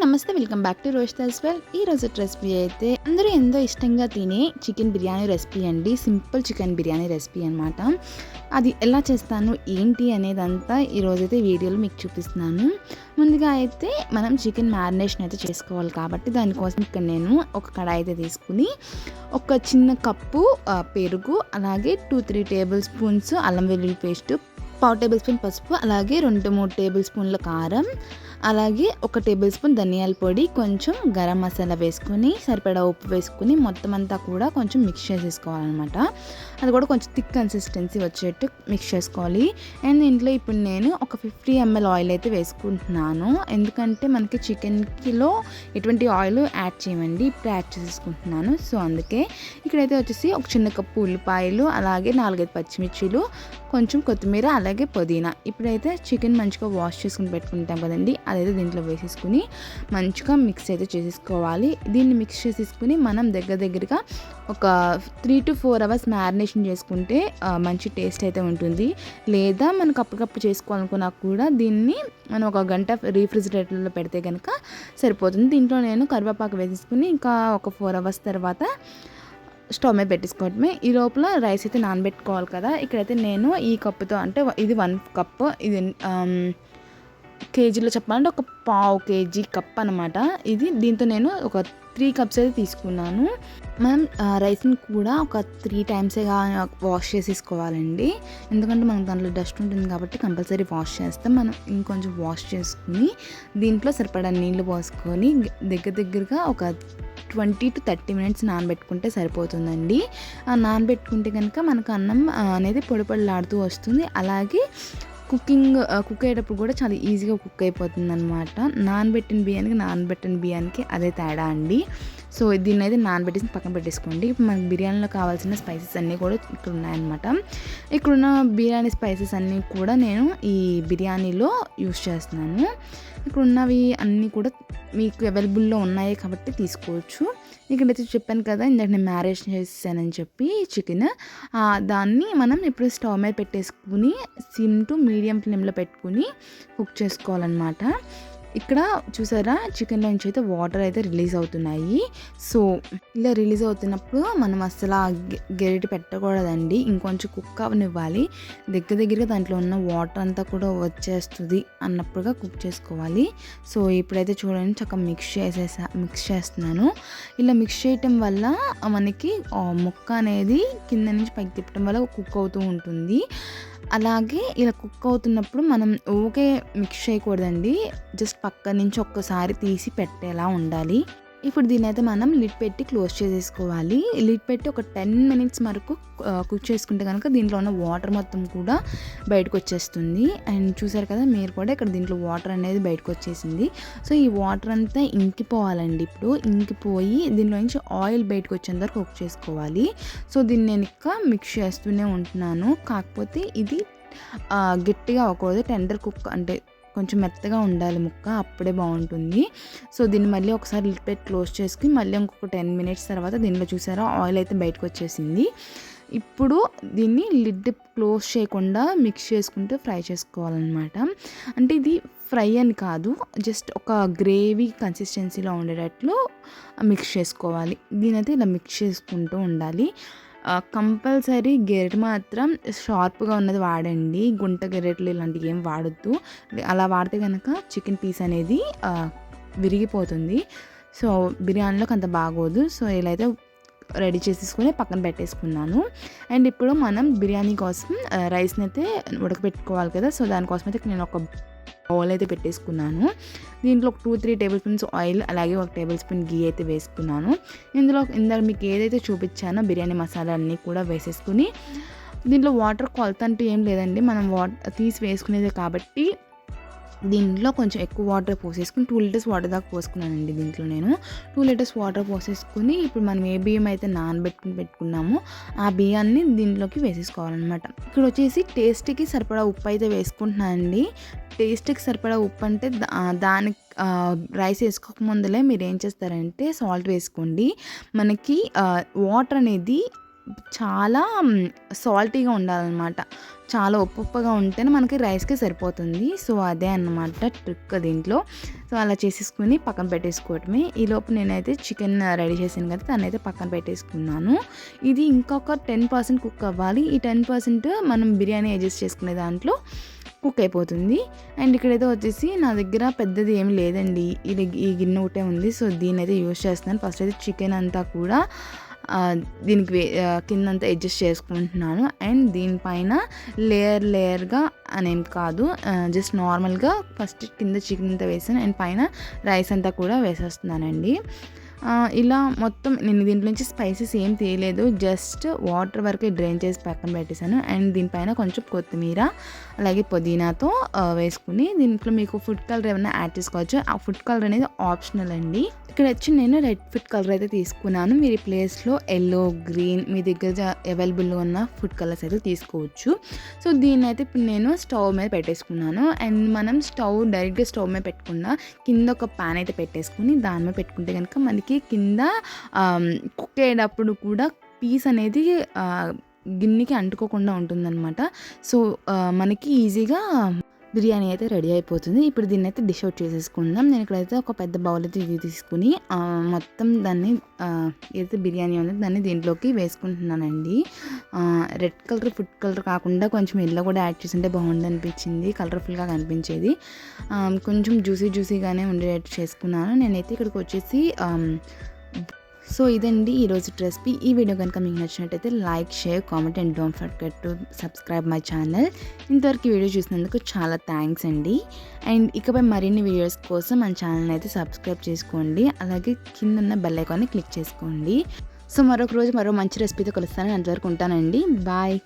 నమస్తే, welcome back to రోషితాస్ well. ఈ రోజు రెసిపీ అయితే అందరూ ఎంతో ఇష్టంగా తినే చికెన్ బిర్యానీ రెసిపీ అండి. సింపుల్ చికెన్ బిర్యానీ రెసిపీ అనమాట. అది ఎలా చేస్తాను ఏంటి అనేదంతా ఈరోజైతే వీడియోలో మీకు చూపిస్తున్నాను. ముందుగా అయితే మనం చికెన్ మ్యారినేషన్ అయితే చేసుకోవాలి కాబట్టి దానికోసం ఇక్కడ నేను ఒక కడాయి అయితే తీసుకుని ఒక చిన్న కప్పు పెరుగు, అలాగే 2-3 టేబుల్ స్పూన్స్ అల్లం వెల్లుల్లి పేస్ట్, 1/4 టేబుల్ స్పూన్ పసుపు, అలాగే 2-3 టేబుల్ స్పూన్ల కారం, అలాగే 1 టేబుల్ స్పూన్ ధనియాల పొడి, కొంచెం గరం మసాలా వేసుకొని సరిపడా ఉప్పు వేసుకుని మొత్తం అంతా కూడా కొంచెం మిక్స్ చేసేసుకోవాలన్నమాట. అది కూడా కొంచెం థిక్ కన్సిస్టెన్సీ వచ్చేట్టు మిక్స్ చేసుకోవాలి. అండ్ దీంట్లో ఇప్పుడు నేను ఒక 50 ml ఆయిల్ అయితే వేసుకుంటున్నాను. ఎందుకంటే మనకి చికెన్కిలో ఎటువంటి ఆయిల్ యాడ్ చేయమండి, ఇప్పుడు యాడ్ చేసేసుకుంటున్నాను. సో అందుకే ఇక్కడైతే వచ్చేసి ఒక చిన్న కప్పు ఉల్లిపాయలు, అలాగే 4-5 పచ్చిమిర్చిలు, కొంచెం కొత్తిమీర, అలాగే పుదీనా. ఇప్పుడైతే చికెన్ మంచిగా వాష్ చేసుకుని పెట్టుకుంటాం కదండి, అదైతే దీంట్లో వేసేసుకుని మంచిగా మిక్స్ అయితే చేసేసుకోవాలి. దీన్ని మిక్స్ చేసేసుకుని మనం దగ్గరగా ఒక 3 to 4 hours మ్యారినేషన్ చేసుకుంటే మంచి టేస్ట్ అయితే ఉంటుంది. లేదా మనకు అప్పటికప్పుడు చేసుకోవాలనుకున్నా కూడా దీన్ని మనం ఒక గంట రీఫ్రిజిరేటర్లో పెడితే కనుక సరిపోతుంది. దీంట్లో నేను కరివేపాకు వేసేసుకుని ఇంకా ఒక 4 hours తర్వాత స్టవ్ మీద పెట్టేసుకోవడమే. ఈ లోపల రైస్ అయితే నానబెట్టుకోవాలి కదా. ఇక్కడైతే నేను ఈ కప్పుతో, అంటే ఇది 1 కప్, ఇది కేజీలో చెప్పాలంటే ఒక 1/2 kg కప్ అనమాట ఇది. దీంతో నేను ఒక 3 cups అయితే తీసుకున్నాను. మనం రైస్ని కూడా ఒక 3 times వాష్ చేసేసుకోవాలండి. ఎందుకంటే మనకు దాంట్లో డస్ట్ ఉంటుంది కాబట్టి కంపల్సరీ వాష్ చేస్తాం. మనం ఇంకొంచెం వాష్ చేసుకుని దీంట్లో సరిపడా నీళ్లు పోసుకొని దగ్గరగా ఒక 20 to 30 minutes నానబెట్టుకుంటే సరిపోతుందండి. నానబెట్టుకుంటే కనుక మనకు అన్నం అనేది పొడిలాడుతూ వస్తుంది. అలాగే కుక్ అయ్యేటప్పుడు కూడా చాలా ఈజీగా కుక్ అయిపోతుంది అనమాట. నానబెట్టిన బియ్యానికి అదే తేడా అండి. సో దీన్ని అయితే నానబెట్టేసి పక్కన పెట్టేసుకోండి. ఇప్పుడు మనకు బిర్యానీలో కావాల్సిన స్పైసెస్ అన్నీ కూడా ఇక్కడ ఉన్నాయన్నమాట. ఇక్కడున్న బిర్యానీ స్పైసెస్ అన్నీ కూడా నేను ఈ బిర్యానీలో యూస్ చేస్తున్నాను. ఇక్కడ ఉన్నవి అన్నీ కూడా మీకు అవైలబుల్లో ఉన్నాయి కాబట్టి తీసుకోవచ్చు. ఇక్కడైతే చెప్పాను కదా ఇందాక నేను మ్యారినేషన్ చేసానని చెప్పి చికెన్, దాన్ని మనం ఇప్పుడు స్టవ్ మీద పెట్టేసుకుని సిమ్ టు మీడియం ఫ్లేమ్లో పెట్టుకుని కుక్ చేసుకోవాలన్నమాట. ఇక్కడ చూసారా చికెన్లో నుంచి అయితే వాటర్ అయితే రిలీజ్ అవుతున్నాయి. సో ఇలా రిలీజ్ అవుతున్నప్పుడు మనం అసలు గెరిటి పెట్టకూడదండి, ఇంకొంచెం కుక్ అవనివ్వాలి. దగ్గరగా దాంట్లో ఉన్న వాటర్ అంతా కూడా వచ్చేస్తుంది అన్నప్పుడుగా కుక్ చేసుకోవాలి. సో ఇప్పుడైతే చూడండి చక్కగా మిక్స్ చేస్తున్నాను. ఇలా మిక్స్ చేయటం వల్ల మనకి ముక్క అనేది కింద నుంచి పైకి తిప్పడం వల్ల కుక్ అవుతూ ఉంటుంది. అలాగే ఇలా కుక్ అవుతున్నప్పుడు మనం ఓకే మిక్స్ చేయకూడదండి, జస్ట్ పక్క నుంచి ఒక్కసారి తీసి పెట్టేలా ఉండాలి. ఇప్పుడు దీని అయితే మనం లిడ్ పెట్టి క్లోజ్ చేసేసుకోవాలి. లిడ్ పెట్టి ఒక 10 minutes వరకు కుక్ చేసుకుంటే కనుక దీంట్లో ఉన్న వాటర్ మొత్తం కూడా బయటకు వచ్చేస్తుంది. అండ్ చూసారు కదా మీరు కూడా ఇక్కడ దీంట్లో వాటర్ అనేది బయటకు వచ్చేసింది. సో ఈ వాటర్ అంతా ఇంకిపోవాలండి. ఇప్పుడు ఇంకిపోయి దీనిలో నుంచి ఆయిల్ బయటకు వచ్చేంత వరకు కుక్ చేసుకోవాలి. సో దీన్ని నేను ఇంకా మిక్స్ చేస్తూనే ఉంటున్నాను. కాకపోతే ఇది గట్టిగా అవ్వకూడదు, టెండర్ కుక్ అంటే కొంచెం మెత్తగా ఉండాలి ముక్క, అప్పుడే బాగుంటుంది. సో దీన్ని మళ్ళీ ఒకసారి లిడ్ పెట్టి క్లోజ్ చేసుకుని మళ్ళీ ఇంకొక 10 minutes తర్వాత దీనిలో చూసారా ఆయిల్ అయితే బయటకు వచ్చేసింది. ఇప్పుడు దీన్ని లిడ్ క్లోజ్ చేయకుండా మిక్స్ చేసుకుంటూ ఫ్రై చేసుకోవాలన్నమాట. అంటే ఇది ఫ్రై అని కాదు, జస్ట్ ఒక గ్రేవీ కన్సిస్టెన్సీలో ఉండేటట్లు మిక్స్ చేసుకోవాలి. దీనైతే ఇలా మిక్స్ చేసుకుంటూ ఉండాలి. కంపల్సరీ గెరిట మాత్రం షార్ప్గా ఉన్నది వాడండి, గుంట గెరెట్లు ఇలాంటివి ఏం వాడొద్దు. అలా వాడితే కనుక చికెన్ పీస్ అనేది విరిగిపోతుంది. సో బిర్యానీలోకి అంత బాగోదు. సో ఇలా అయితే రెడీ చేసేసుకుని పక్కన పెట్టేసుకున్నాను. అండ్ ఇప్పుడు మనం బిర్యానీ కోసం రైస్ని అయితే ఉడకపెట్టుకోవాలి కదా. సో దానికోసం అయితే నేను ఒక బౌల్ అయితే పెట్టేసుకున్నాను. దీంట్లో ఒక 2-3 టేబుల్ స్పూన్స్ ఆయిల్, అలాగే 1 టేబుల్ స్పూన్ గీ అయితే వేసుకున్నాను. ఇందులో ఇందాక మీకు ఏదైతే చూపించానో బిర్యానీ మసాలా అన్నీ కూడా వేసేసుకుని దీంట్లో వాటర్ కొలత అంటూ ఏం లేదండి, మనం తీసి వేసుకునేదే కాబట్టి దీంట్లో కొంచెం ఎక్కువ వాటర్ పోసేసుకుని 2 liters వాటర్ దాకా పోసుకున్నానండి. దీంట్లో నేను 2 liters వాటర్ పోసేసుకుని ఇప్పుడు మనం ఏ బియ్యం అయితే పెట్టుకున్నామో ఆ బియ్యాన్ని దీంట్లోకి వేసేసుకోవాలన్నమాట. ఇక్కడ వచ్చేసి టేస్ట్కి సరిపడా ఉప్పు అయితే వేసుకుంటున్నానండి. టేస్ట్కి సరిపడా ఉప్పు అంటే దానికి రైస్ వేసుకోక ముందులే మీరు ఏం చేస్తారంటే సాల్ట్ వేసుకోండి. మనకి వాటర్ అనేది చాలా సాల్టీగా ఉండాలన్నమాట. చాలా ఉప్పుగా ఉంటేనే మనకి రైస్‌కి సరిపోతుంది. సో, అదే అన్నమాట ట్రిక్ దీంట్లో. సో, అలా చేసేసుకొని పక్కన పెట్టేసుకోవటమే. ఈలోపు నేనైతే చికెన్ రెడీ చేశాను కదా! దాన్నైతే పక్కన పెట్టేసుకున్నాను. ఇది ఇంకొక 10% కుక్ అవ్వాలి. ఈ 10% మనం బిర్యానీ అడ్జస్ట్ చేసుకునే దాంట్లో కుక్ అయిపోతుంది. అండ్ ఇక్కడైతే వచ్చేసి నా దగ్గర పెద్దది ఏమి లేదండి. ఈ గిన్నె ఒకటే ఉంది. సో, దీన్నైతే యూజ్ చేస్తున్నాను. ఫస్ట్ అయితే చికెన్ అంతా కూడా దీనికి కిందంతా అడ్జస్ట్ చేసుకుంటున్నాను. అండ్ దీనిపైన లేయర్గా అనేం కాదు, జస్ట్ నార్మల్గా ఫస్ట్ కింద చికెన్ అంతా వేసాను అండ్ పైన రైస్ అంతా కూడా వేసేస్తున్నానండి. ఇలా మొత్తం నేను దీంట్లో నుంచి స్పైసెస్ ఏం తీయలేదు, జస్ట్ వాటర్ వరకే డ్రైన్ చేసి పక్కన పెట్టేశాను. అండ్ దీనిపైన కొంచెం కొత్తిమీర అలాగే పుదీనాతో వేసుకుని దీంట్లో మీకు ఫుడ్ కలర్ ఏమైనా యాడ్ చేసుకోవచ్చు. ఆ ఫుడ్ కలర్ అనేది ఆప్షనల్ అండి. ఇక్కడ వచ్చి నేను రెడ్ ఫుడ్ కలర్ అయితే తీసుకున్నాను. మీరు ఈ ప్లేస్లో ఎల్లో, గ్రీన్ మీ దగ్గర అవైలబుల్గా ఉన్న ఫుడ్ కలర్స్ అయితే తీసుకోవచ్చు. సో, దీన్ని అయితే ఇప్పుడు నేను స్టవ్ మీద పెట్టేసుకున్నాను. అండ్ మనం డైరెక్ట్గా స్టవ్ మీద పెట్టకుండా కింద ఒక ప్యాన్ అయితే పెట్టేసుకుని దాని మీద పెట్టుకుంటే కనుక మనకి కింద కుక్ అయ్యేటప్పుడు కూడా పీస్ అనేది గిన్నెకి అంటుకోకుండా ఉంటుందన్నమాట. సో, మనకి ఈజీగా బిర్యానీ అయితే రెడీ అయిపోతుంది. ఇప్పుడు దీన్ని అయితే డిష్ అవుట్ చేసేసుకుందాం. నేను ఇక్కడైతే ఒక పెద్ద బౌల్ అయితే తీసుకుని మొత్తం దాన్ని ఏదైతే బిర్యానీ ఉందో దాన్ని దీంట్లోకి వేసుకుంటున్నానండి. రెడ్ కలర్ ఫుడ్ కలర్ కాకుండా కొంచెం ఎల్లో కూడా యాడ్ చేస్తుంటే బాగుంది అనిపించింది, కలర్ఫుల్గా కనిపించేది. కొంచెం జ్యూసీగానే ఉండేటట్టు చేసుకున్నాను. నేనైతే ఇక్కడికి వచ్చేసి సో, ఇదండి ఈరోజు రెసిపీ. ఈ వీడియో కనుక మీకు నచ్చినట్టయితే like, share, comment and don't forget to subscribe my channel. ఇంతవరకు ఈ వీడియో చూసినందుకు చాలా థ్యాంక్స్ అండి. అండ్ ఇకపై మరిన్ని వీడియోస్ కోసం మన ఛానల్ అయితే సబ్స్క్రైబ్ చేసుకోండి. అలాగే కింద ఉన్న బెల్ ఐకాన్ని క్లిక్ చేసుకోండి. సో, మరొక రోజు మరో మంచి రెసిపీతో కలుస్తాను. అంతవరకు ఉంటానండి. బాయ్.